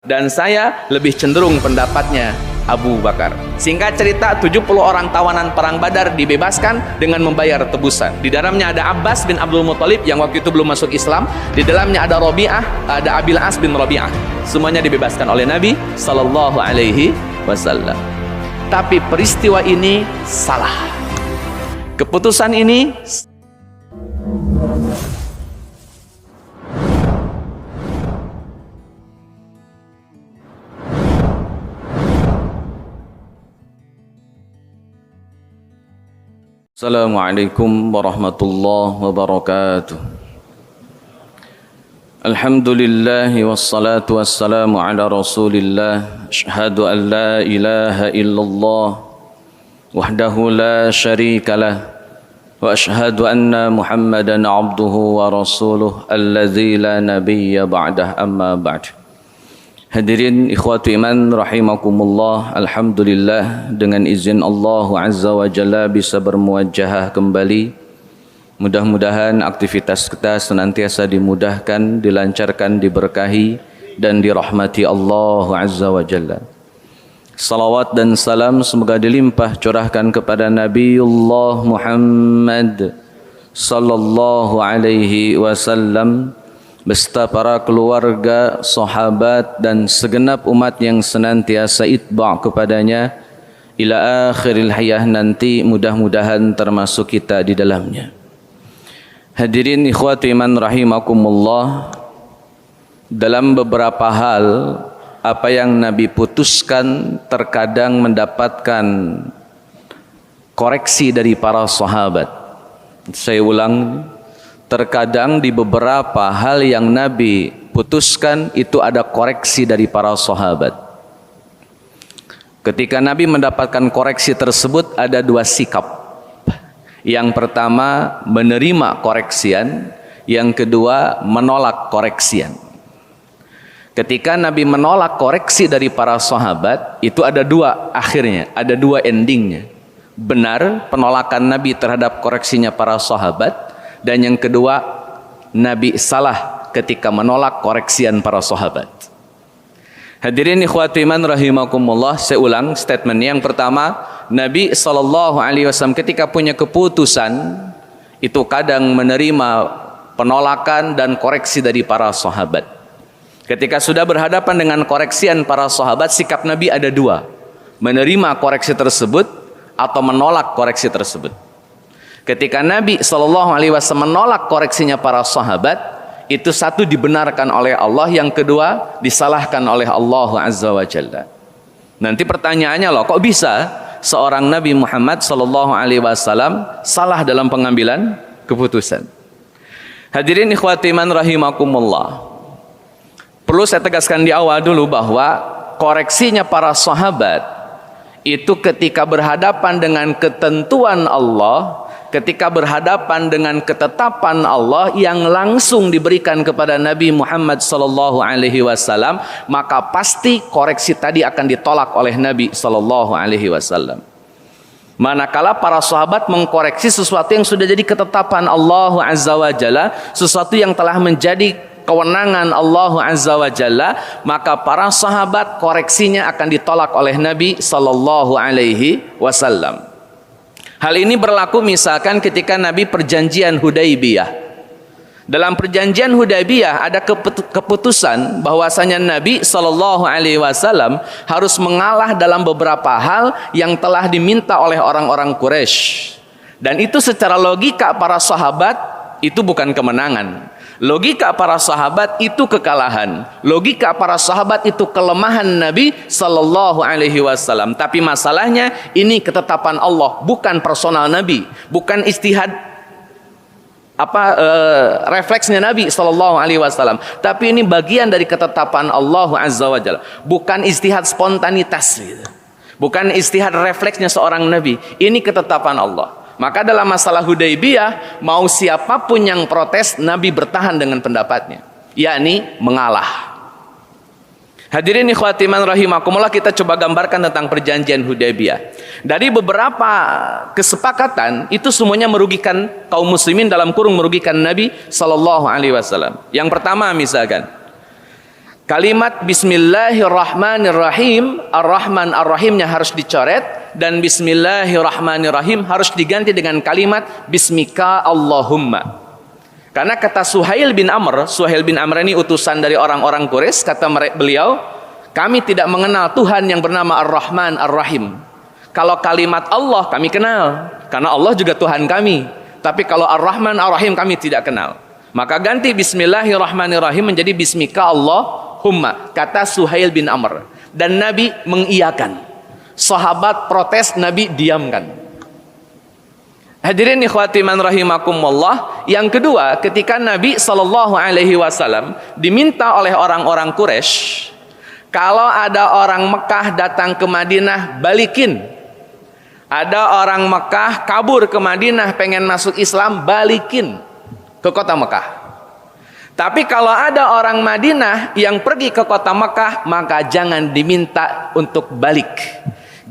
Dan saya lebih cenderung pendapatnya Abu Bakar. Singkat cerita, 70 orang tawanan perang Badar dibebaskan dengan membayar tebusan. Di dalamnya ada Abbas bin Abdul Muthalib yang waktu itu belum masuk Islam. Di dalamnya ada Rabi'ah, ada Abil As bin Rabi'ah. Semuanya dibebaskan oleh Nabi Sallallahu Alaihi Wasallam. Tapi peristiwa ini salah. Keputusan ini Assalamualaikum warahmatullahi wabarakatuh. Alhamdulillah wassalatu wassalamu ala Rasulillah. Asyhadu an la ilaha illallah wahdahu la syarikalah wa asyhadu anna Muhammadan abduhu wa rasuluh alladzi la nabiyya ba'dah, amma ba'd. Hadirin ikhwati iman rahimakumullah, alhamdulillah dengan izin Allah Azza wa Jalla bisa bermuajahah kembali. Mudah-mudahan aktivitas kita senantiasa dimudahkan, dilancarkan, diberkahi dan dirahmati Allah Azza wa Jalla. Salawat dan salam semoga dilimpah curahkan kepada Nabiullah Muhammad sallallahu alaihi wasallam beserta para keluarga, sahabat dan segenap umat yang senantiasa itba' kepadanya ila akhiril hayah nanti, mudah-mudahan termasuk kita di dalamnya. Hadirin ikhwati iman rahimakumullah, dalam beberapa hal apa yang Nabi putuskan terkadang mendapatkan koreksi dari para sahabat. Saya ulang, terkadang di beberapa hal yang Nabi putuskan itu ada koreksi dari para sahabat. Ketika Nabi mendapatkan koreksi tersebut ada dua sikap. Yang pertama menerima koreksian, yang kedua menolak koreksian. Ketika Nabi menolak koreksi dari para sahabat, itu ada dua akhirnya, ada dua endingnya. Benar penolakan Nabi terhadap koreksinya para sahabat, dan yang kedua, Nabi salah ketika menolak koreksian para sahabat. Hadirin ikhwati iman rahimakumullah, saya ulang statement yang pertama, Nabi SAW ketika punya keputusan itu kadang menerima penolakan dan koreksi dari para sahabat. Ketika sudah berhadapan dengan koreksian para sahabat, sikap Nabi ada dua, menerima koreksi tersebut atau menolak koreksi tersebut. Ketika Nabi SAW menolak koreksinya para sahabat, itu satu dibenarkan oleh Allah, yang kedua disalahkan oleh Allah Azza wa Jalla. Nanti pertanyaannya, loh kok bisa seorang Nabi Muhammad SAW salah dalam pengambilan keputusan? Hadirin ikhwati man rahimakumullah, perlu saya tegaskan di awal dulu bahwa koreksinya para sahabat itu ketika berhadapan dengan ketentuan Allah, ketika berhadapan dengan ketetapan Allah yang langsung diberikan kepada Nabi Muhammad sallallahu alaihi wasallam, maka pasti koreksi tadi akan ditolak oleh Nabi sallallahu alaihi wasallam. Manakala para sahabat mengkoreksi sesuatu yang sudah jadi ketetapan Allah Azza wa Jalla, sesuatu yang telah menjadi kewenangan Allah Azza wa Jalla, maka para sahabat koreksinya akan ditolak oleh Nabi sallallahu alaihi wasallam. Hal ini berlaku misalkan ketika Nabi perjanjian Hudaybiyah. Dalam perjanjian Hudaybiyah ada keputusan bahwasanya Nabi SAW harus mengalah dalam beberapa hal yang telah diminta oleh orang-orang Quraisy. Dan itu secara logika para sahabat itu bukan kemenangan. Logika para sahabat itu kekalahan. Logika para sahabat itu kelemahan Nabi sallallahu alaihi wasallam. Tapi masalahnya ini ketetapan Allah, bukan personal Nabi, bukan istihad refleksnya Nabi sallallahu alaihi wasallam. Tapi ini bagian dari ketetapan Allah Azza wa Jalla, bukan istihad spontanitas gitu. Bukan istihad refleksnya seorang Nabi. Ini ketetapan Allah. Maka dalam masalah Hudaybiyah, mau siapapun yang protes, Nabi bertahan dengan pendapatnya, yakni mengalah. Hadirin ikhwati man rahimakumullah, kita coba gambarkan tentang perjanjian Hudaybiyah. Dari beberapa kesepakatan, itu semuanya merugikan kaum muslimin, dalam kurung merugikan Nabi sallallahu alaihi wasallam. Yang pertama misalkan, Kalimat Bismillahirrahmanirrahim, Ar-Rahman Ar-Rahimnya harus dicoret, dan Bismillahirrahmanirrahim harus diganti dengan kalimat Bismika Allahumma. Karena kata Suhail bin Amr ini utusan dari orang-orang Quraisy, kata beliau, kami tidak mengenal Tuhan yang bernama Ar-Rahman Ar-Rahim. Kalau kalimat Allah kami kenal, karena Allah juga Tuhan kami. Tapi kalau Ar-Rahman Ar-Rahim kami tidak kenal. Maka ganti Bismillahirrahmanirrahim menjadi Bismika Allahumma, kata Suhail bin Amr. Dan Nabi mengiyakan. Sahabat protes, Nabi diamkan. Hadirin ikhwati man rahimakumullah. Yang kedua, ketika Nabi SAW diminta oleh orang-orang Quraisy, kalau ada orang Mekah datang ke Madinah, balikin. Ada orang Mekah kabur ke Madinah pengen masuk Islam, balikin ke kota Mekah. Tapi kalau ada orang Madinah yang pergi ke kota Mekah, maka jangan diminta untuk balik.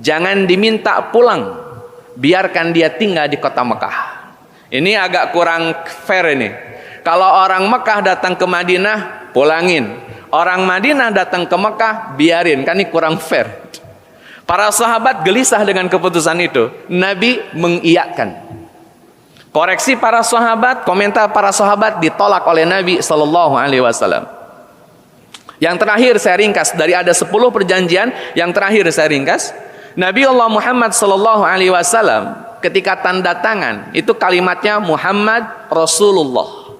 Jangan diminta pulang. Biarkan dia tinggal di kota Mekah. Ini agak kurang fair ini. Kalau orang Mekah datang ke Madinah, pulangin. Orang Madinah datang ke Mekah, biarin. Kan ini kurang fair. Para sahabat gelisah dengan keputusan itu. Nabi mengiyakan. Koreksi para sahabat, komentar para sahabat ditolak oleh Nabi SAW. Yang terakhir saya ringkas, dari ada 10 perjanjian, yang terakhir saya ringkas. Nabi Allah Muhammad SAW ketika tanda tangan, itu kalimatnya Muhammad Rasulullah.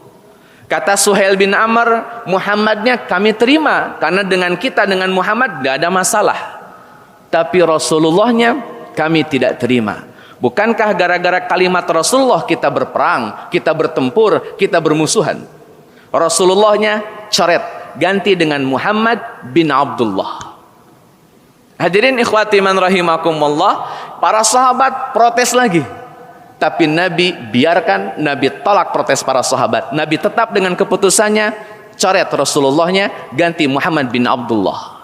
Kata Suhail bin Amr, Muhammadnya kami terima, karena dengan kita dengan Muhammad tidak ada masalah. Tapi Rasulullahnya kami tidak terima. Bukankah gara-gara kalimat Rasulullah kita berperang, kita bertempur, kita bermusuhan? Rasulullahnya coret, ganti dengan Muhammad bin Abdullah. Hadirin ikhwati man rahimakumullah, para sahabat protes lagi. Tapi Nabi biarkan, Nabi tolak protes para sahabat. Nabi tetap dengan keputusannya, coret Rasulullahnya, ganti Muhammad bin Abdullah.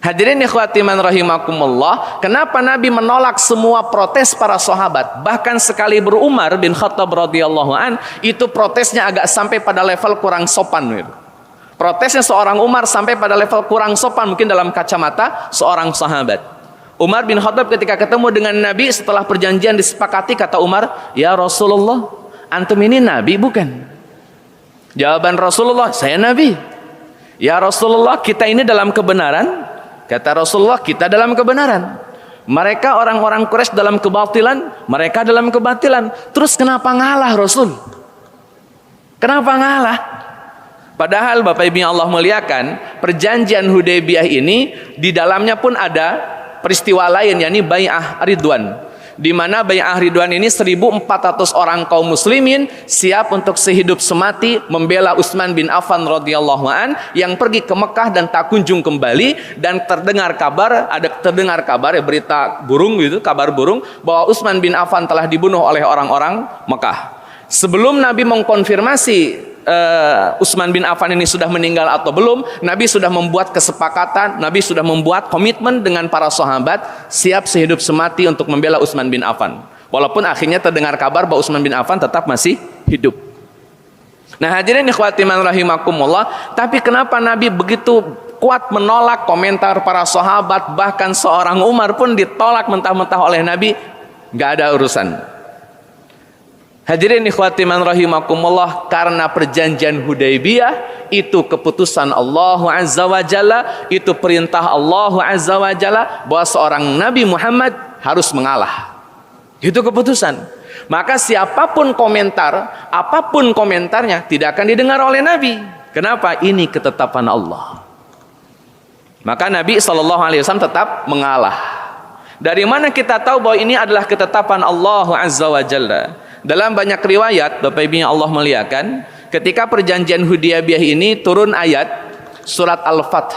Hadirin ikhwati man rahimakumullah, kenapa Nabi menolak semua protes para sahabat? Bahkan sekali Umar bin Khattab radhiyallahu an, itu protesnya agak sampai pada level kurang sopan gitu. Protesnya seorang Umar sampai pada level kurang sopan mungkin dalam kacamata seorang sahabat. Umar bin Khattab ketika ketemu dengan Nabi setelah perjanjian disepakati, kata Umar, "Ya Rasulullah, antum ini Nabi bukan?" Jawaban Rasulullah, "Saya Nabi." "Ya Rasulullah, kita ini dalam kebenaran?" Kata Rasulullah, "Kita dalam kebenaran. Mereka orang-orang Quraisy dalam kebatilan, mereka dalam kebatilan. Terus kenapa ngalah Rasul? Kenapa ngalah?" Padahal Bapak Ibu yang Allah muliakan, perjanjian Hudaybiyah ini di dalamnya pun ada peristiwa lain, yakni Bai'ah Ridwan. Di mana Bai'ah Ridwan ini 1.400 orang kaum muslimin siap untuk sehidup semati membela Utsman bin Affan radhiyallahu an yang pergi ke Mekah dan tak kunjung kembali, dan terdengar kabar ya, berita burung gitu, kabar burung bahwa Utsman bin Affan telah dibunuh oleh orang-orang Mekah. Sebelum Nabi mengkonfirmasi Utsman bin Affan ini sudah meninggal atau belum, Nabi sudah membuat kesepakatan, Nabi sudah membuat komitmen dengan para sahabat siap sehidup semati untuk membela Utsman bin Affan. Walaupun akhirnya terdengar kabar bahwa Utsman bin Affan tetap masih hidup. Nah hadirin ikhwati man rahimakumullah, tapi kenapa Nabi begitu kuat menolak komentar para sahabat, bahkan seorang Umar pun ditolak mentah-mentah oleh Nabi? Gak ada urusan. Hadirin ikhwati man rahimakumullah, karena perjanjian Hudaybiyah itu keputusan Allah Azza wa Jalla, itu perintah Allah Azza wa Jalla bahwa seorang Nabi Muhammad harus mengalah. Itu keputusan. Maka siapapun komentar, apapun komentarnya tidak akan didengar oleh Nabi. Kenapa? Ini ketetapan Allah. Maka Nabi SAW tetap mengalah. Dari mana kita tahu bahwa ini adalah ketetapan Allah Azza wa Jalla? Dalam banyak riwayat, Bapak Ibu yang Allah muliakan, ketika perjanjian Hudaybiyah ini turun ayat surat Al-Fath,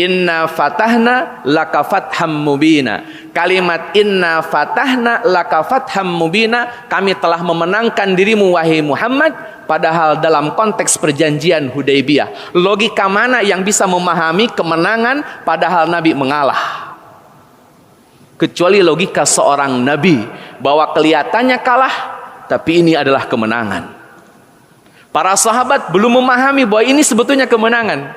"Inna fatahna laka fatham mubina." Kalimat "Inna fatahna laka fatham mubina", kami telah memenangkan dirimu wahai Muhammad, padahal dalam konteks perjanjian Hudaybiyah. Logika mana yang bisa memahami kemenangan padahal Nabi mengalah? Kecuali logika seorang Nabi, bahwa kelihatannya kalah tapi ini adalah kemenangan. Para sahabat belum memahami bahwa ini sebetulnya kemenangan.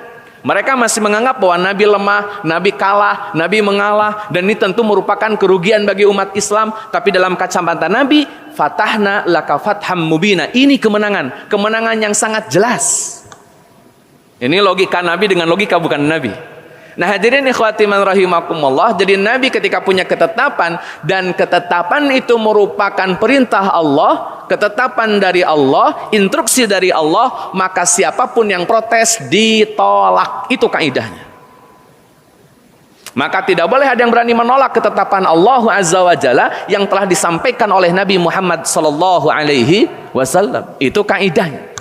Mereka masih menganggap bahwa Nabi lemah, Nabi kalah, Nabi mengalah, dan ini tentu merupakan kerugian bagi umat Islam. Tapi dalam kacamata Nabi, fatahna laka fatham mubina. Ini kemenangan, kemenangan yang sangat jelas. Ini logika Nabi dengan logika bukan Nabi. Nah hadirin ikhwati man rahimakumullah, jadi Nabi ketika punya ketetapan, dan ketetapan itu merupakan perintah Allah, ketetapan dari Allah, instruksi dari Allah, maka siapapun yang protes ditolak. Itu kaidahnya. Maka tidak boleh ada yang berani menolak ketetapan Allah Azza wa Jalla yang telah disampaikan oleh Nabi Muhammad sallallahu alaihi wasallam. Itu kaidahnya.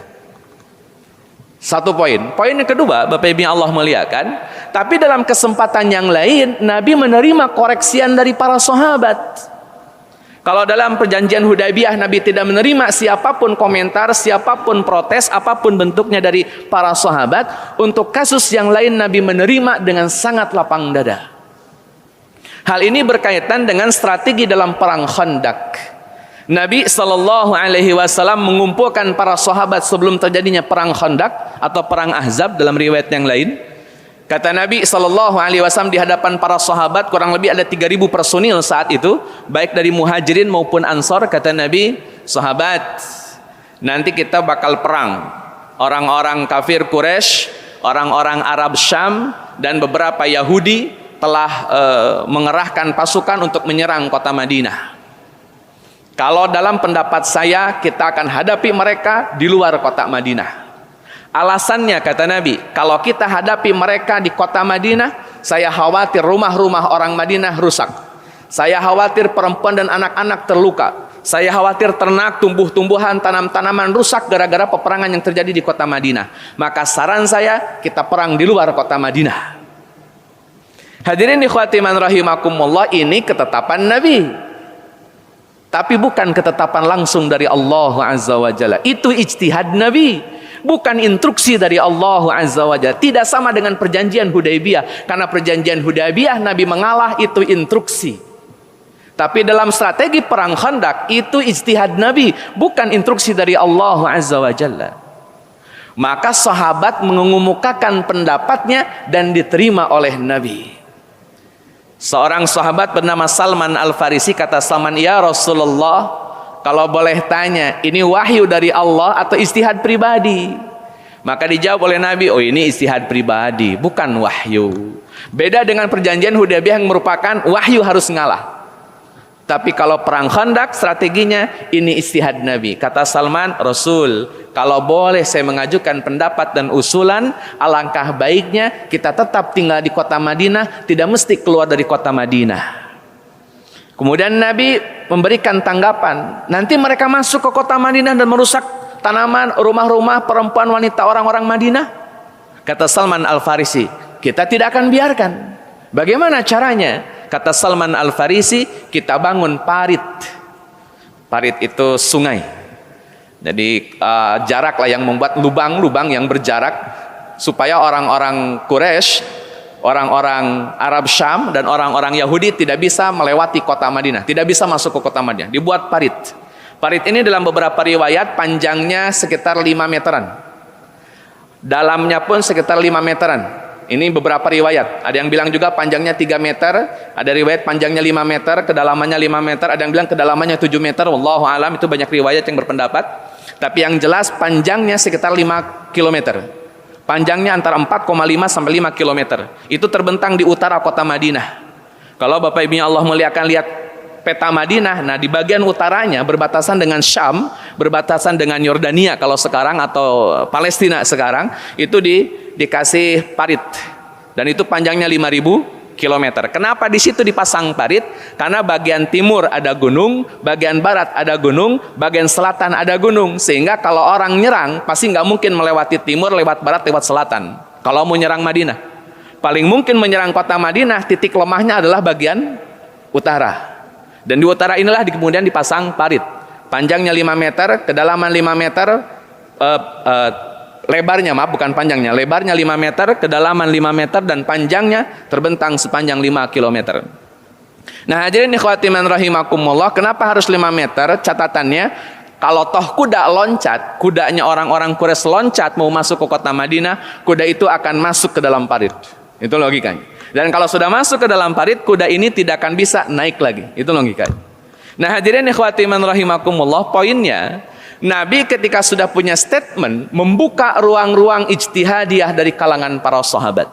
Satu poin. Poin yang kedua, Bapak Ibu yang Allah muliakan, tapi dalam kesempatan yang lain Nabi menerima koreksian dari para sahabat. Kalau dalam perjanjian Hudaybiyah Nabi tidak menerima siapapun komentar, siapapun protes, apapun bentuknya dari para sahabat. Untuk kasus yang lain Nabi menerima dengan sangat lapang dada. Hal ini berkaitan dengan strategi dalam perang Khandaq. Nabi Shallallahu Alaihi Wasallam mengumpulkan para sahabat sebelum terjadinya perang Khandaq atau perang Ahzab dalam riwayat yang lain. Kata Nabi Shallallahu Alaihi Wasallam di hadapan para sahabat, kurang lebih ada 3.000 personil saat itu, baik dari Muhajirin maupun Ansor. Kata Nabi, sahabat, nanti kita bakal perang. Orang-orang kafir Quraisy, orang-orang Arab Syam, dan beberapa Yahudi telah mengerahkan pasukan untuk menyerang kota Madinah. Kalau dalam pendapat saya, kita akan hadapi mereka di luar kota Madinah. Alasannya kata Nabi, kalau kita hadapi mereka di kota Madinah, saya khawatir rumah-rumah orang Madinah rusak. Saya khawatir perempuan dan anak-anak terluka. Saya khawatir ternak, tumbuh-tumbuhan, tanam-tanaman rusak gara-gara peperangan yang terjadi di kota Madinah. Maka saran saya, kita perang di luar kota Madinah. Hadirin ikhwati man rahimakumullah, ini ketetapan Nabi. Tapi bukan ketetapan langsung dari Allah Azza wa Jalla. Itu ijtihad Nabi, bukan instruksi dari Allah Azza wa Jalla. Tidak sama dengan perjanjian Hudaybiyah. Karena perjanjian Hudaybiyah Nabi mengalah, itu instruksi. Tapi dalam strategi perang Khandaq, itu ijtihad Nabi, bukan instruksi dari Allah Azza wa Jalla. Maka sahabat mengemukakan pendapatnya dan diterima oleh Nabi. Seorang sahabat bernama Salman Al-Farisi kata Salman, ya Rasulullah, kalau boleh tanya, ini wahyu dari Allah atau ijtihad pribadi? Maka dijawab oleh Nabi, oh ini ijtihad pribadi, bukan wahyu. Beda dengan perjanjian Hudaybiyah yang merupakan wahyu harus ngalah. Tapi kalau perang Khandaq strateginya ini ijtihad Nabi. Kata Salman, Rasul, kalau boleh saya mengajukan pendapat dan usulan, alangkah baiknya kita tetap tinggal di kota Madinah, tidak mesti keluar dari kota Madinah. Kemudian Nabi memberikan tanggapan, nanti mereka masuk ke kota Madinah dan merusak tanaman, rumah-rumah, perempuan, wanita, orang-orang Madinah. Kata Salman Al-Farisi, kita tidak akan biarkan. Bagaimana caranya? Kata Salman Al-Farisi, kita bangun parit. Parit itu sungai. Jadi jarak lah yang membuat lubang-lubang yang berjarak supaya orang-orang Quraisy, orang-orang Arab Syam dan orang-orang Yahudi tidak bisa melewati kota Madinah, tidak bisa masuk ke kota Madinah. Dibuat parit. Parit ini dalam beberapa riwayat panjangnya sekitar 5 meteran. Dalamnya pun sekitar 5 meteran. Ini beberapa riwayat. Ada yang bilang juga panjangnya 3 meter, ada riwayat panjangnya 5 meter, kedalamannya 5 meter, ada yang bilang kedalamannya 7 meter. Wallahu alam, itu banyak riwayat yang berpendapat. Tapi yang jelas panjangnya sekitar 5 km. Panjangnya antara 4,5 sampai 5 km. Itu terbentang di utara kota Madinah. Kalau Bapak Ibu Allah muliakan lihat peta Madinah, nah di bagian utaranya berbatasan dengan Syam, berbatasan dengan Yordania kalau sekarang, atau Palestina sekarang, itu dikasih parit, dan itu panjangnya 5.000 km. Kenapa di situ dipasang parit? Karena bagian timur ada gunung, bagian barat ada gunung, bagian selatan ada gunung, sehingga kalau orang nyerang pasti nggak mungkin melewati timur, lewat barat, lewat selatan. Kalau mau nyerang Madinah, paling mungkin menyerang kota Madinah, titik lemahnya adalah bagian utara. Dan di utara inilah kemudian dipasang parit. Panjangnya 5 meter, kedalaman 5 meter, lebarnya, maaf bukan panjangnya, lebarnya 5 meter, kedalaman 5 meter, dan panjangnya terbentang sepanjang 5 km. Nah hadirin ikhwati man rahimakumullah, kenapa harus 5 meter? Catatannya, Kalau toh kuda loncat, kudanya orang-orang Quraisy loncat mau masuk ke kota Madinah, kuda itu akan masuk ke dalam parit. Itu logikanya. Dan kalau sudah masuk ke dalam parit, kuda ini tidak akan bisa naik lagi. Itu logikanya. Nah hadirin ikhwati man rahimakumullah, poinnya Nabi ketika sudah punya statement membuka ruang-ruang ijtihadiyah dari kalangan para sahabat.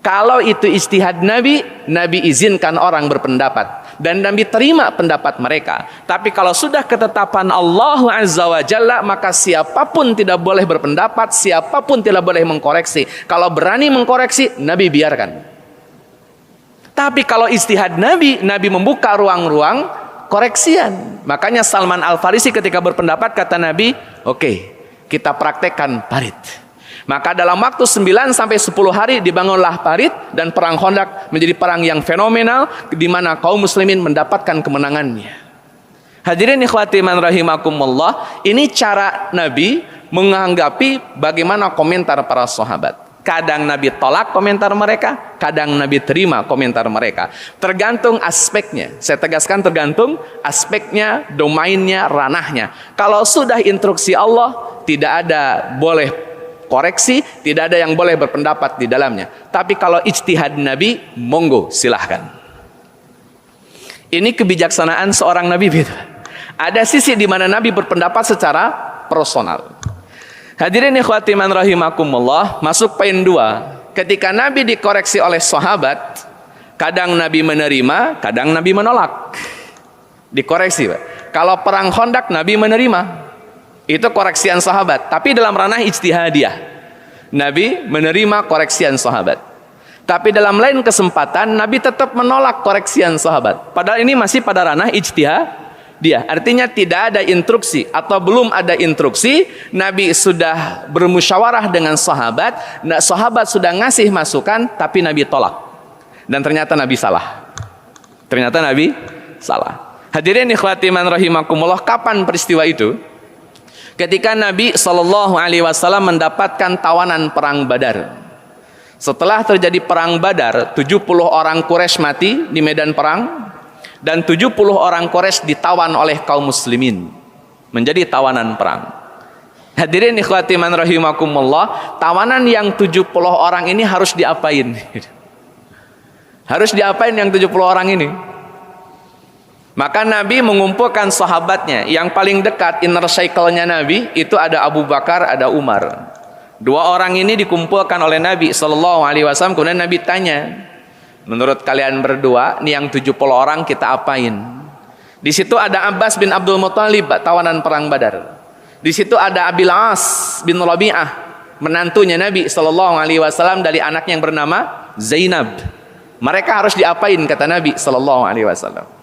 Kalau itu ijtihad Nabi, Nabi izinkan orang berpendapat dan Nabi terima pendapat mereka. Tapi kalau sudah ketetapan Allah Azza wa Jalla, maka siapapun tidak boleh berpendapat, siapapun tidak boleh mengkoreksi. Kalau berani mengkoreksi, Nabi biarkan. Tapi kalau ijtihad Nabi, Nabi membuka ruang-ruang koreksian. Makanya Salman Al-Farisi ketika berpendapat kata Nabi, oke, kita praktekkan parit. Maka dalam waktu 9 sampai 10 hari dibangunlah parit dan perang Khandaq menjadi perang yang fenomenal di mana kaum muslimin mendapatkan kemenangannya. Hadirin ikhwati man rahimakumullah, ini cara Nabi menanggapi bagaimana komentar para sahabat. Kadang Nabi tolak komentar mereka, kadang Nabi terima komentar mereka. Tergantung aspeknya. Saya tegaskan tergantung aspeknya, domainnya, ranahnya. Kalau sudah instruksi Allah, tidak ada boleh koreksi, tidak ada yang boleh berpendapat di dalamnya. Tapi kalau ijtihad Nabi, monggo silahkan. Ini kebijaksanaan seorang Nabi beda. Ada sisi di mana Nabi berpendapat secara personal. Hadirin ikhwati man rahimakumullah, masuk poin 2. Ketika Nabi dikoreksi oleh sahabat, kadang Nabi menerima, kadang Nabi menolak. Dikoreksi, Pak. Kalau perang Khandaq Nabi menerima. Itu koreksian sahabat, tapi dalam ranah ijtihadiyah. Nabi menerima koreksian sahabat. Tapi dalam lain kesempatan Nabi tetap menolak koreksian sahabat. Padahal ini masih pada ranah ijtihadiyah. Artinya tidak ada instruksi atau belum ada instruksi, Nabi sudah bermusyawarah dengan sahabat, sahabat sudah ngasih masukan tapi Nabi tolak. Dan ternyata Nabi salah. Ternyata Nabi salah. Hadirin ikhwati man rahimakumullah, kapan peristiwa itu? Ketika Nabi SAW mendapatkan tawanan perang Badar. Setelah terjadi perang Badar, 70 orang Quraisy mati di medan perang dan 70 orang Quraisy ditawan oleh kaum muslimin menjadi tawanan perang. Hadirin ikhwati man rahimakumullah, tawanan yang 70 orang ini harus diapain? Harus diapain yang 70 orang ini? Maka Nabi mengumpulkan sahabatnya yang paling dekat, inner circle-nya Nabi itu ada Abu Bakar, ada Umar. Dua orang ini dikumpulkan oleh Nabi SAW. Kemudian Nabi tanya, menurut kalian berdua, nih yang 70 orang kita apain? Di situ ada Abbas bin Abdul Muthalib, tawanan perang Badar. Di situ ada Abil As bin Rabi'ah, menantunya Nabi SAW dari anaknya yang bernama Zainab. Mereka harus diapain kata Nabi SAW.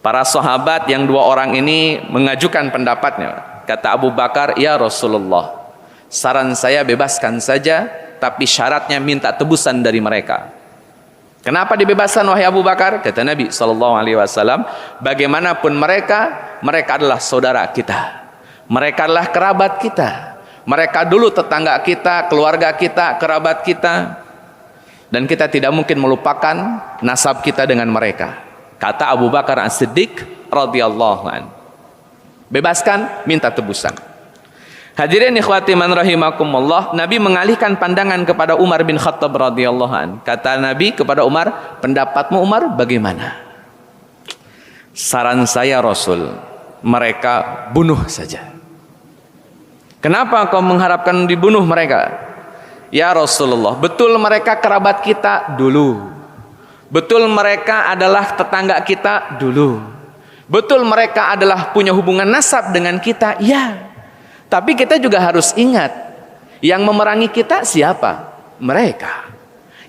Para sahabat yang dua orang ini mengajukan pendapatnya. Kata Abu Bakar, ya Rasulullah, saran saya bebaskan saja, tapi syaratnya minta tebusan dari mereka. Kenapa dibebaskan wahai Abu Bakar? Kata Nabi SAW, bagaimanapun mereka adalah saudara kita. Mereka adalah kerabat kita. Mereka dulu tetangga kita, keluarga kita, kerabat kita. Dan kita tidak mungkin melupakan nasab kita dengan mereka. Kata Abu Bakar As-Siddiq radhiyallahu anhu. Bebaskan, minta tebusan. Hadirin ikhwati man rahimakumullah, Nabi mengalihkan pandangan kepada Umar bin Khattab radhiyallahu anhu. Kata Nabi kepada Umar, pendapatmu Umar bagaimana? Saran saya Rasul, mereka bunuh saja. Kenapa kau mengharapkan dibunuh mereka? Ya Rasulullah, betul mereka kerabat kita dulu. Betul mereka adalah tetangga kita dulu. Betul mereka adalah punya hubungan nasab dengan kita, ya. Tapi kita juga harus ingat, yang memerangi kita siapa? Mereka.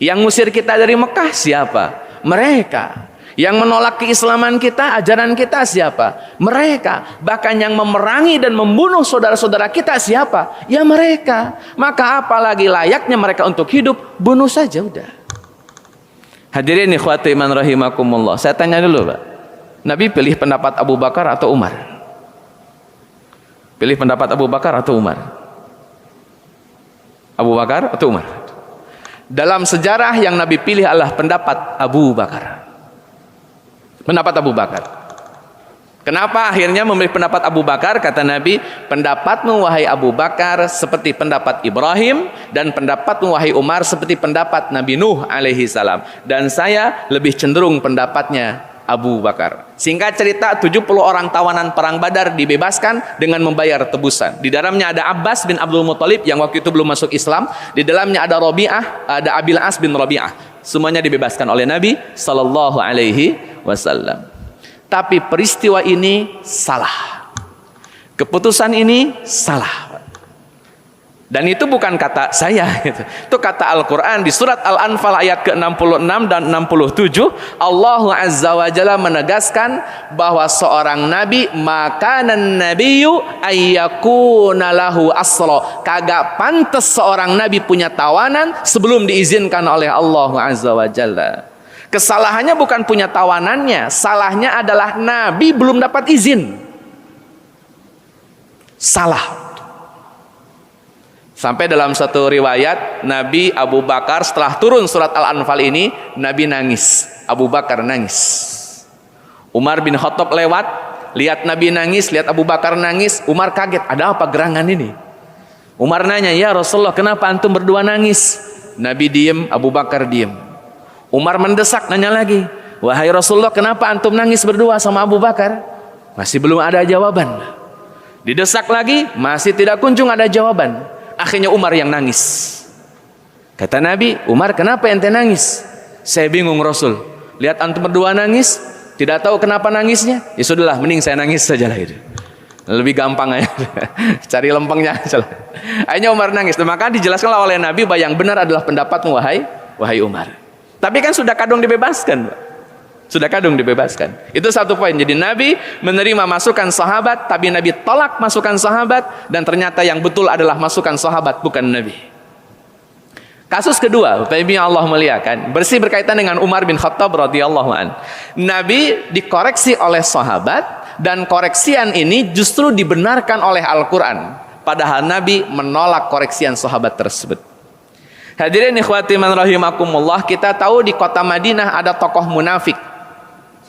Yang ngusir kita dari Mekah siapa? Mereka. Yang menolak keislaman kita, ajaran kita siapa? Mereka. Bahkan yang memerangi dan membunuh saudara-saudara kita siapa? Ya mereka. Maka apalagi layaknya mereka untuk hidup, bunuh saja udah. Hadirin ikhwati man rahimakumullah, saya tanya dulu Pak, Nabi pilih pendapat Abu Bakar atau Umar? Pilih pendapat Abu Bakar atau Umar? Abu Bakar atau Umar? Dalam sejarah yang Nabi pilih adalah pendapat Abu Bakar. Pendapat Abu Bakar. Kenapa akhirnya memilih pendapat Abu Bakar? Kata Nabi, pendapatmu wahai Abu Bakar seperti pendapat Ibrahim, dan pendapatmu wahai Umar seperti pendapat Nabi Nuh alaihi salam. Dan saya lebih cenderung pendapatnya Abu Bakar. Singkat cerita, 70 orang tawanan perang Badar dibebaskan dengan membayar tebusan. Di dalamnya ada Abbas bin Abdul Muthalib yang waktu itu belum masuk Islam. Di dalamnya ada Rabi'ah, ada Abil As bin Rabi'ah. Semuanya dibebaskan oleh Nabi sallallahu alaihi wasallam. Tapi peristiwa ini salah. Keputusan ini salah. Dan itu bukan kata saya, gitu. Itu kata Al-Quran di surat Al-Anfal ayat ke-66 dan 67. Allah Azza wa Jalla menegaskan bahwa seorang nabi, makanan nabiyyu ayyakuna lahu asra. Kagak pantas seorang nabi punya tawanan sebelum diizinkan oleh Allah Azza wa Jalla. Kesalahannya bukan punya tawanannya, salahnya adalah nabi belum dapat izin. Salah. Sampai dalam satu riwayat, Nabi Abu Bakar setelah turun surat Al-Anfal ini, Nabi nangis. Abu Bakar nangis. Umar bin Khattab lewat, lihat Nabi nangis, lihat Abu Bakar nangis. Umar kaget, ada apa gerangan ini? Umar nanya, ya Rasulullah, kenapa antum berdua nangis? Nabi diem, Abu Bakar diem. Umar mendesak, nanya lagi, wahai Rasulullah, kenapa antum nangis berdua sama Abu Bakar? Masih belum ada jawaban. Didesak lagi, masih tidak kunjung ada jawaban. Akhirnya Umar yang nangis. Kata Nabi, Umar, kenapa ente nangis? Saya bingung Rasul, lihat antum berdua nangis, tidak tahu kenapa nangisnya. Ya sudahlah, mending saya nangis saja lah itu. Lebih gampang aja. Cari lempengnya aja lah. Akhirnya Umar nangis. Maka dijelaskanlah oleh Nabi bahwa yang benar adalah pendapatmu wahai Umar. Tapi kan sudah kadung dibebaskan, Pak. Sudah kadung dibebaskan. Itu satu poin. Jadi Nabi menerima masukan sahabat, tapi Nabi tolak masukan sahabat, dan ternyata yang betul adalah masukan sahabat, bukan Nabi. Kasus kedua, Bapak Ibu yang Allah muliakan, bersih berkaitan dengan Umar bin Khattab radhiyallahu an. Nabi dikoreksi oleh sahabat, dan koreksian ini justru dibenarkan oleh Al-Quran. Padahal Nabi menolak koreksian sahabat tersebut. Hadirin ikhwati man rahimakumullah, kita tahu di kota Madinah ada tokoh munafik,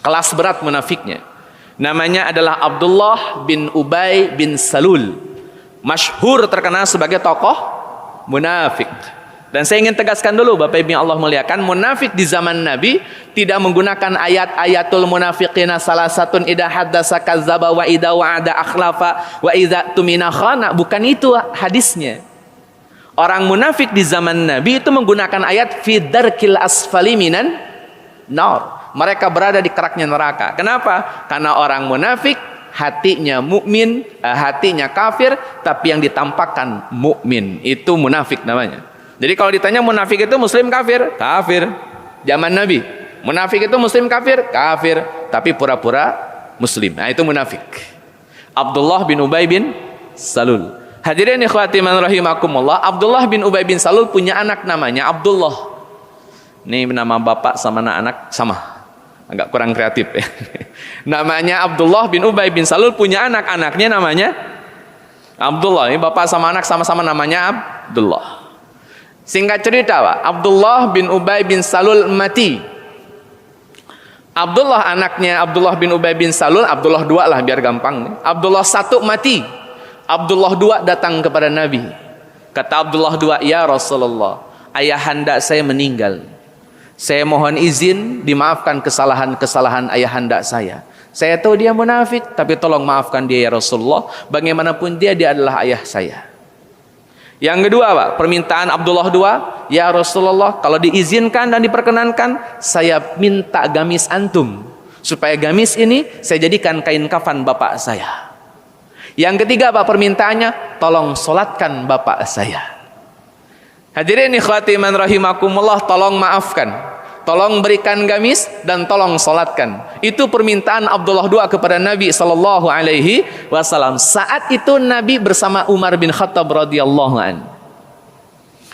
kelas berat munafiknya. Namanya adalah Abdullah bin Ubay bin Salul. Masyhur terkenal sebagai tokoh munafik. Dan saya ingin tegaskan dulu Bapak Ibu yang Allah muliakan, munafik di zaman Nabi tidak menggunakan ayat-ayatul munafiqina salasatun idza haddasa kadzdzaba wa idza wa'ada akhlafa wa idza tumina khana. Bukan itu hadisnya. Orang munafik di zaman Nabi itu menggunakan ayat fi darkil asfali minan nar. Mereka berada di keraknya neraka. Kenapa? Karena orang munafik hatinya mukmin, hatinya kafir, tapi yang ditampakkan mukmin. Itu munafik namanya. Jadi kalau ditanya munafik itu muslim kafir? Kafir. Zaman Nabi. Munafik itu muslim kafir? Kafir. Tapi pura-pura muslim. Nah, itu munafik. Abdullah bin Ubay bin Salul. Hadirin ikhwati man rahimakumullah, Abdullah bin Ubay bin Salul punya anak namanya Abdullah. Ini nama bapak sama anak sama. Agak kurang kreatif ya. Namanya Abdullah bin Ubay bin Salul, punya anak, anaknya namanya Abdullah. Ini bapak sama anak sama-sama namanya Abdullah. Singkat cerita, Pak, Abdullah bin Ubay bin Salul mati. Abdullah anaknya Abdullah bin Ubay bin Salul, Abdullah 2 lah biar gampang. Abdullah 1 mati. Abdullah 2 datang kepada Nabi. Kata Abdullah 2, ya Rasulullah, ayahanda saya meninggal. Saya mohon izin dimaafkan kesalahan-kesalahan ayahanda saya. Saya tahu dia munafik, tapi tolong maafkan dia ya Rasulullah. Bagaimanapun dia adalah ayah saya. Yang kedua, Pak, permintaan Abdullah 2, ya Rasulullah, kalau diizinkan dan diperkenankan, saya minta gamis antum, supaya gamis ini saya jadikan kain kafan bapak saya. Yang ketiga, Pak, permintaannya, tolong solatkan bapak saya. Hadirin ikhwati man rahimakumullah, tolong maafkan, tolong berikan gamis, dan tolong solatkan. Itu permintaan Abdullah 2 kepada Nabi sallallahu alaihi wasallam. Saat itu Nabi bersama Umar bin Khattab radhiyallahu an.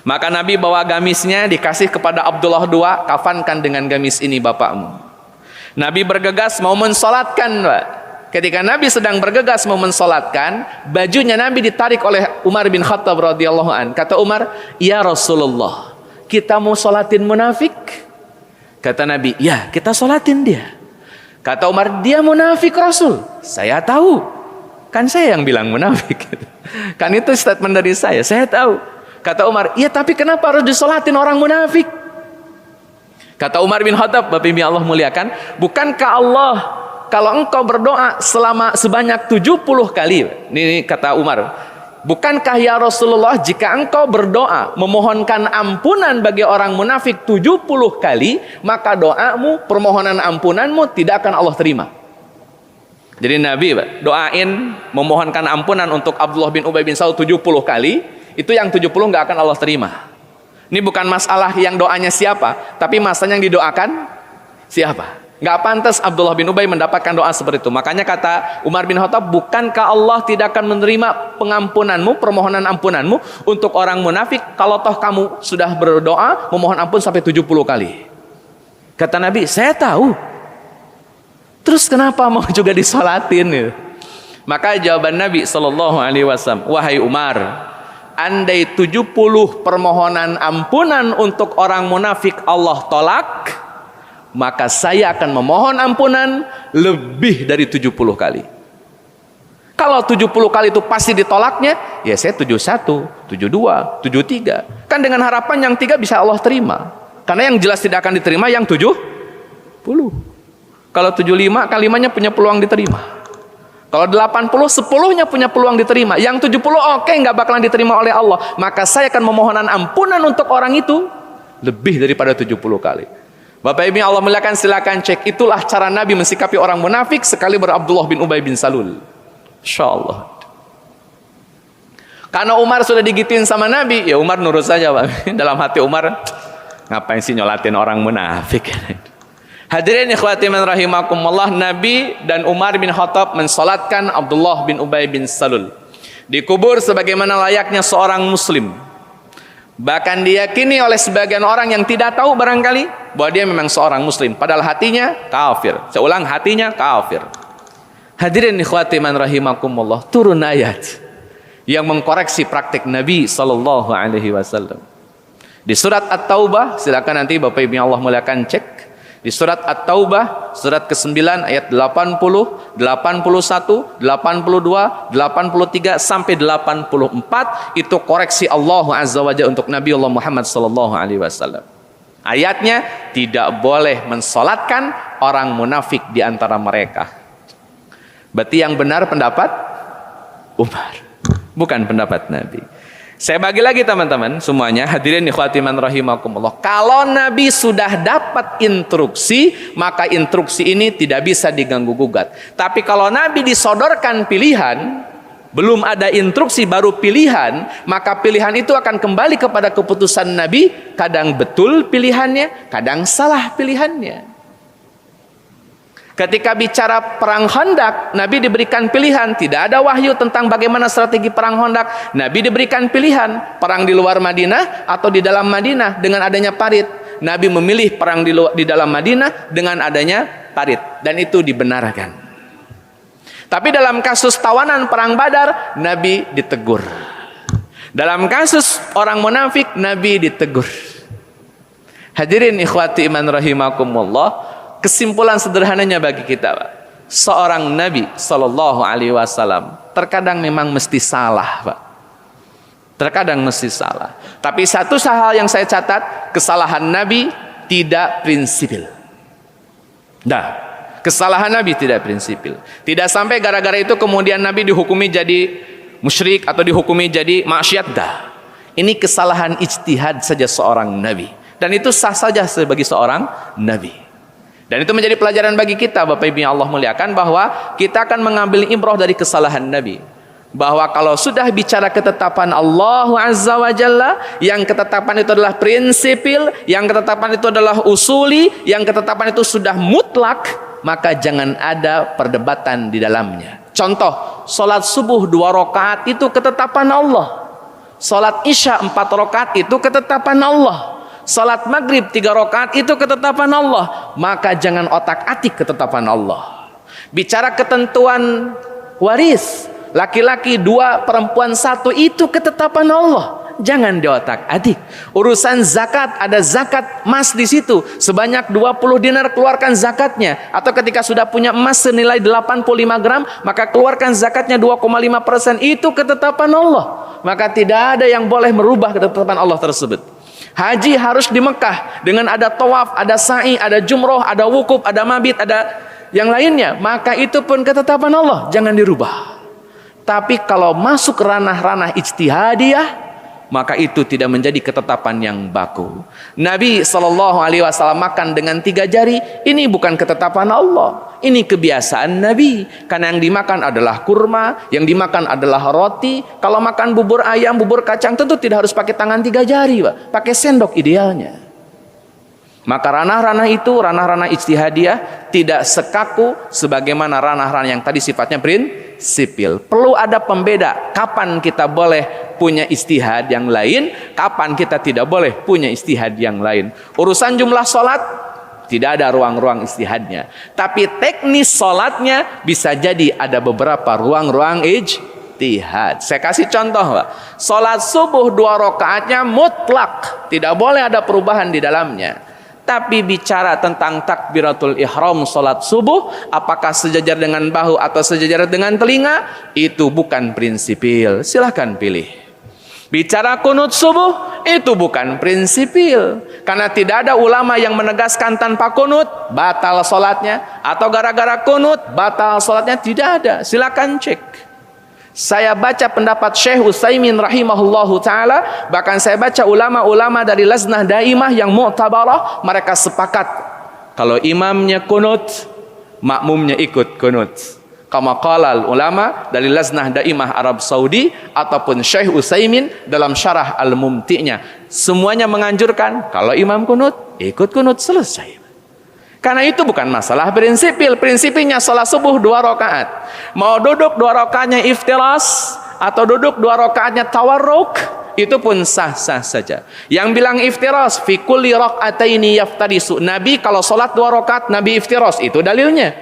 Maka Nabi bawa gamisnya, dikasih kepada Abdullah 2, kafankan dengan gamis ini bapakmu. Nabi bergegas mau mensolatkan, Pak. Ketika Nabi sedang bergegas mau mensolatkan, bajunya Nabi ditarik oleh Umar bin Khattab radhiyallahu an. Kata Umar, ya Rasulullah, kita mau solatin munafik. Kata Nabi, ya kita solatin dia. Kata Umar, dia munafik Rasul. Saya tahu. Kan saya yang bilang munafik. Kan itu statement dari saya tahu. Kata Umar, iya tapi kenapa harus disolatin orang munafik? Kata Umar bin Khattab, Bapak Ibu Allah muliakan, bukankah Allah kalau engkau berdoa sebanyak 70 kali, ini kata Umar, bukankah ya Rasulullah jika engkau berdoa memohonkan ampunan bagi orang munafik 70 kali, maka doamu, permohonan ampunanmu tidak akan Allah terima. Jadi Nabi doain memohonkan ampunan untuk Abdullah bin Ubay bin Salul 70 kali, itu yang 70 nggak akan Allah terima. Ini bukan masalah yang doanya siapa, tapi masalahnya yang didoakan siapa. Nggak pantas Abdullah bin Ubay mendapatkan doa seperti itu. Makanya kata Umar bin Khattab, bukankah Allah tidak akan menerima pengampunanmu, permohonan ampunanmu untuk orang munafik kalau toh kamu sudah berdoa memohon ampun sampai 70 kali. Kata Nabi, saya tahu. Terus kenapa mau juga disolatin? Maka jawaban Nabi SAW, wahai Umar, andai 70 permohonan ampunan untuk orang munafik Allah tolak, maka saya akan memohon ampunan lebih dari 70 kali. Kalau 70 kali itu pasti ditolaknya, ya saya 71, 72, 73. Kan dengan harapan yang 3 bisa Allah terima. Karena yang jelas tidak akan diterima yang 70. Kalau 75 kalimanya punya peluang diterima. Kalau 80, 10-nya punya peluang diterima. Yang 70 oke, nggak bakalan diterima oleh Allah. Maka saya akan memohonan ampunan untuk orang itu lebih daripada 70 kali. Bapak Ibu Allah muliakan, silakan cek. Itulah cara Nabi mensikapi orang munafik sekali Abdullah bin Ubay bin Salul. Insyaallah. Karena Umar sudah digituin sama Nabi, ya Umar nurut saja, Pak. Dalam hati Umar, ngapain sih nyolatin orang munafik? Hadirin ikhwati man rahimakumullah, Nabi dan Umar bin Khattab mensolatkan Abdullah bin Ubay bin Salul. Dikubur sebagaimana layaknya seorang muslim. Bahkan diyakini oleh sebagian orang yang tidak tahu barangkali bahwa dia memang seorang muslim, padahal hatinya kafir. Saya ulang, hatinya kafir. Hadirin ikhwati man rahimakumullah, turun ayat yang mengkoreksi praktik Nabi SAW. Di surat At-Taubah, silakan nanti Bapak Ibu Allah muliakan cek. Di surat At-Taubah, surat ke-9 ayat 80, 81, 82, 83 sampai 84, itu koreksi Allah Azza wa Jalla untuk Nabi Allah Muhammad SAW. Ayatnya, tidak boleh mensolatkan orang munafik di antara mereka. Berarti yang benar pendapat Umar, bukan pendapat Nabi. Saya bagi lagi teman-teman semuanya, hadirin ikhwati man rahimakumullah. Kalau Nabi sudah dapat instruksi, maka instruksi ini tidak bisa diganggu gugat. Tapi kalau Nabi disodorkan pilihan, belum ada instruksi baru pilihan, maka pilihan itu akan kembali kepada keputusan Nabi. Kadang betul pilihannya, kadang salah pilihannya. Ketika bicara perang Khandaq, Nabi diberikan pilihan, tidak ada wahyu tentang bagaimana strategi perang Khandaq. Nabi diberikan pilihan, perang di luar Madinah atau di dalam Madinah dengan adanya parit. Nabi memilih perang di dalam Madinah dengan adanya parit, dan itu dibenarkan. Tapi dalam kasus tawanan perang Badar, Nabi ditegur. Dalam kasus orang munafik, Nabi ditegur. Hadirin ikhwati iman rahimakumullah, kesimpulan sederhananya bagi kita, Pak, seorang Nabi SAW terkadang memang mesti salah, Pak. Terkadang mesti salah. Tapi satu hal yang saya catat, kesalahan Nabi tidak prinsipil. Nah, kesalahan Nabi tidak prinsipil. Tidak sampai gara-gara itu kemudian Nabi dihukumi jadi musyrik atau dihukumi jadi maksiat. Dah. Ini kesalahan ijtihad saja seorang Nabi. Dan itu sah saja sebagai seorang Nabi. Dan itu menjadi pelajaran bagi kita, Bapak Ibu yang Allah muliakan, bahwa kita akan mengambil ibrah dari kesalahan Nabi. Bahwa kalau sudah bicara ketetapan Allah Azza wa Jalla, yang ketetapan itu adalah prinsipil, yang ketetapan itu adalah usuli, yang ketetapan itu sudah mutlak, maka jangan ada perdebatan di dalamnya. Contoh, sholat subuh 2 rakaat itu ketetapan Allah. Sholat isya 4 rakaat itu ketetapan Allah. Salat maghrib 3 rakaat itu ketetapan Allah. Maka jangan otak-atik ketetapan Allah. Bicara ketentuan waris, laki-laki 2, perempuan 1, itu ketetapan Allah. jangan diotak-atik. Urusan zakat, ada zakat emas di situ. Sebanyak 20 dinar keluarkan zakatnya. Atau ketika sudah punya emas senilai 85 gram, maka keluarkan zakatnya 2,5%. Itu ketetapan Allah. Maka tidak ada yang boleh merubah ketetapan Allah tersebut. Haji harus di Mekah dengan ada tawaf, ada sa'i, ada jumroh, ada wukuf, ada mabit, ada yang lainnya. Maka itu pun ketetapan Allah, jangan dirubah. Tapi kalau masuk ranah-ranah ijtihadiyah, maka itu tidak menjadi ketetapan yang baku. Nabi SAW makan dengan 3 jari, ini bukan ketetapan Allah. Ini kebiasaan Nabi. Karena yang dimakan adalah kurma, yang dimakan adalah roti. Kalau makan bubur ayam, bubur kacang, tentu tidak harus pakai tangan 3 jari, Pak. Pakai sendok idealnya. Maka ranah-ranah itu, ranah-ranah ijtihadiyah, tidak sekaku sebagaimana ranah-ranah yang tadi sifatnya prinsipil. Perlu ada pembeda. Kapan kita boleh punya ijtihad yang lain, kapan kita tidak boleh punya ijtihad yang lain. Urusan jumlah sholat, tidak ada ruang-ruang ijtihadnya. Tapi teknis sholatnya bisa jadi ada beberapa ruang-ruang ijtihad. Saya kasih contoh, Pak. Sholat subuh 2 rakaatnya mutlak, tidak boleh ada perubahan di dalamnya. Tapi bicara tentang takbiratul ihram salat subuh, apakah sejajar dengan bahu atau sejajar dengan telinga, itu bukan prinsipil. Silahkan pilih. Bicara kunut subuh, itu bukan prinsipil. Karena tidak ada ulama yang menegaskan tanpa kunut batal salatnya, atau gara-gara kunut batal salatnya, tidak ada. Silakan cek. Saya baca pendapat Syekh Utsaimin rahimahullahu taala, bahkan saya baca ulama-ulama dari Lajnah Daimah yang mu'tabarah, mereka sepakat kalau imamnya kunut, makmumnya ikut kunut. Kama qala ulama dari Lajnah Daimah Arab Saudi ataupun Syekh Utsaimin dalam syarah Al-Mumti'-nya, semuanya menganjurkan kalau imam kunut, ikut kunut, selesai. Karena itu bukan masalah prinsipil. Prinsipnya sholat subuh 2 rakaat. Mau duduk 2 rakaatnya iftiras atau duduk 2 rakaatnya tawarruk, itu pun sah-sah saja. Yang bilang iftiras, fi kulli raka'ataini yaftarisu. Nabi kalau sholat 2 rakaat, Nabi iftiras, itu dalilnya.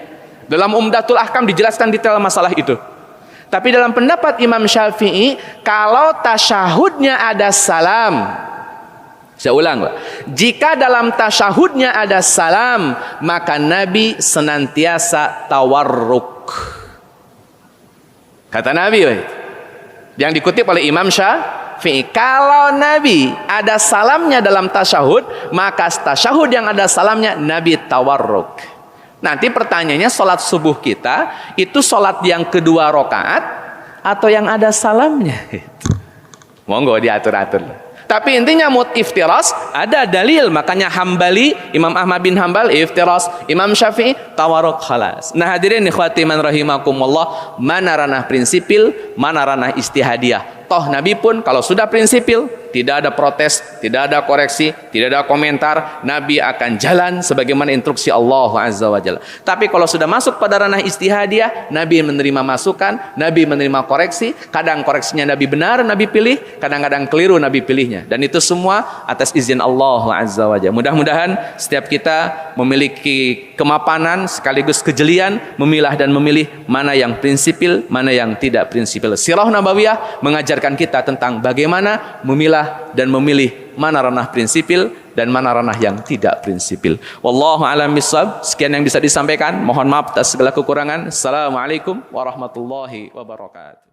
Dalam Umdatul Ahkam dijelaskan detail masalah itu. Tapi dalam pendapat Imam Syafi'i, kalau tasyahudnya ada salam, saya ulang, jika dalam tasyahudnya ada salam, maka Nabi senantiasa tawarruk. Kata Nabi, yang dikutip oleh Imam Syafi'i, kalau Nabi ada salamnya dalam tasyahud, maka tasyahud yang ada salamnya Nabi tawarruk. Nanti pertanyaannya, sholat subuh kita itu sholat yang kedua rakaat atau yang ada salamnya? Monggo diatur-atur. Tapi intinya iftiras ada dalil, makanya Hambali, Imam Ahmad bin Hambal iftiras, Imam Syafi'i tawarruk, khalas. Nah hadirin ikhwati man rahimakumullah, mana ranah prinsipil, mana ranah istihadiyah. Toh Nabi pun kalau sudah prinsipil, tidak ada protes, tidak ada koreksi, tidak ada komentar, Nabi akan jalan sebagaimana instruksi Allah Azza wa Jalla. Tapi kalau sudah masuk pada ranah istihadiyah, Nabi menerima masukan, Nabi menerima koreksi. Kadang koreksinya Nabi benar, Nabi pilih, kadang-kadang keliru Nabi pilihnya. Dan itu semua atas izin Allah Azza wa Jalla. Mudah-mudahan setiap kita memiliki kemapanan sekaligus kejelian memilah dan memilih mana yang prinsipil, mana yang tidak prinsipil. Sirah Nabawiyah mengajarkan kita tentang bagaimana memilah dan memilih mana ranah prinsipil dan mana ranah yang tidak prinsipil. Wallahu a'lam bishawab. Sekian yang bisa disampaikan. Mohon maaf atas segala kekurangan. Assalamualaikum warahmatullahi wabarakatuh.